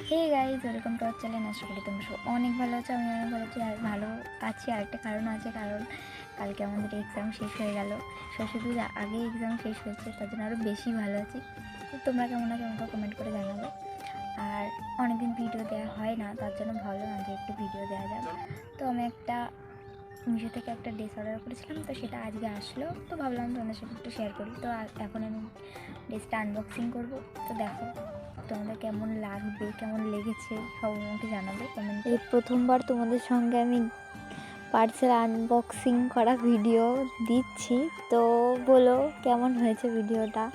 Hey guys, welcome to our channel. আশা করি তোমরা সব অনেক ভালো আছো। আমি অনেক ভালো আছি। আর ভালো আছি আরেকটা কারণ আছে, কারণ কালকে আমাদের এক্সাম শেষ হয়ে গেল। সরস্বতী পূজার আগে এক্সাম শেষ হয়েছে, তার জন্য আরও বেশি ভালো আছি। তো তোমরা কেমন আছো আমাকে কমেন্ট করে জানাবে। আর অনেকদিন ভিডিও দেওয়া হয় না, তার জন্য ভালো আজকে একটু ভিডিও দেওয়া যাক। তো আমি একটা মিশো থেকে একটা ড্রেস অর্ডার করেছিলাম, তো সেটা আজকে আসলো। তো ভাবলাম তোমাদের সাথে একটু শেয়ার করি। তো এখন আমি ড্রেসটা আনবক্সিং করব। তো দেখো তোমাদের কেমন লাগবে, কেমন লেগেছে সব আমাকে জানাবে কমেন্টে। এই প্রথমবার তোমাদের সঙ্গে আমি পার্সেল আনবক্সিং করা ভিডিও দিচ্ছি, তো বলো কেমন হয়েছে ভিডিওটা।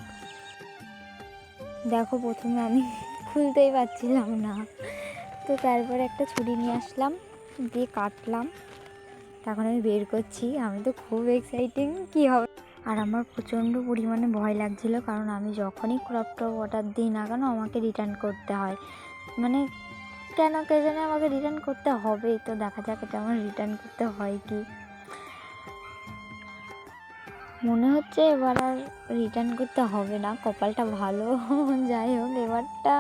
দেখো প্রথমে আমি খুলতেই পারছিলাম না, তো তারপরে একটা ছুরি নিয়ে আসলাম, দিয়ে কাটলাম। তখন আমি বের করছি, আমি তো খুব এক্সাইটিং কী হবে। আর আমার প্রচণ্ড পরিমাণে ভয় লাগছিল, কারণ আমি যখনই ক্রপ টপ অর্ডার দিই না কেন আমাকে রিটার্ন করতে হয়। মানে কেন কে জানে আমাকে রিটার্ন করতে হবে। তো দেখা যাক এটা আমার রিটার্ন করতে হয় কি। মনে হচ্ছে এবার আর রিটার্ন করতে হবে না, কপালটা ভালো। যাই হোক, এবারটা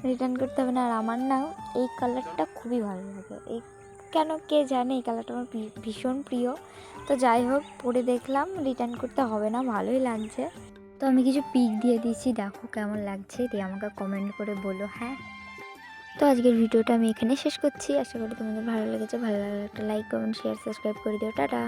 রিটার্ন করতে হবে না। আর আমার না এই কালারটা খুবই ভালো লাগে, এই কেন কে জানে এই কালারটা আমার ভীষণ প্রিয়। তো যাই হোক, পরে দেখলাম রিটার্ন করতে হবে না, ভালোই লাগছে। তো আমি কিছু পিক দিয়ে দিচ্ছি, দেখো কেমন লাগছে, দিয়ে আমাকে কমেন্ট করে বলো। হ্যাঁ, তো আজকের ভিডিওটা আমি এখানে শেষ করছি। আশা করি তোমাদের ভালো লেগেছে। ভালো লাগলে একটা লাইক, কমেন্ট, শেয়ার, সাবস্ক্রাইব করে দিও। টাটা।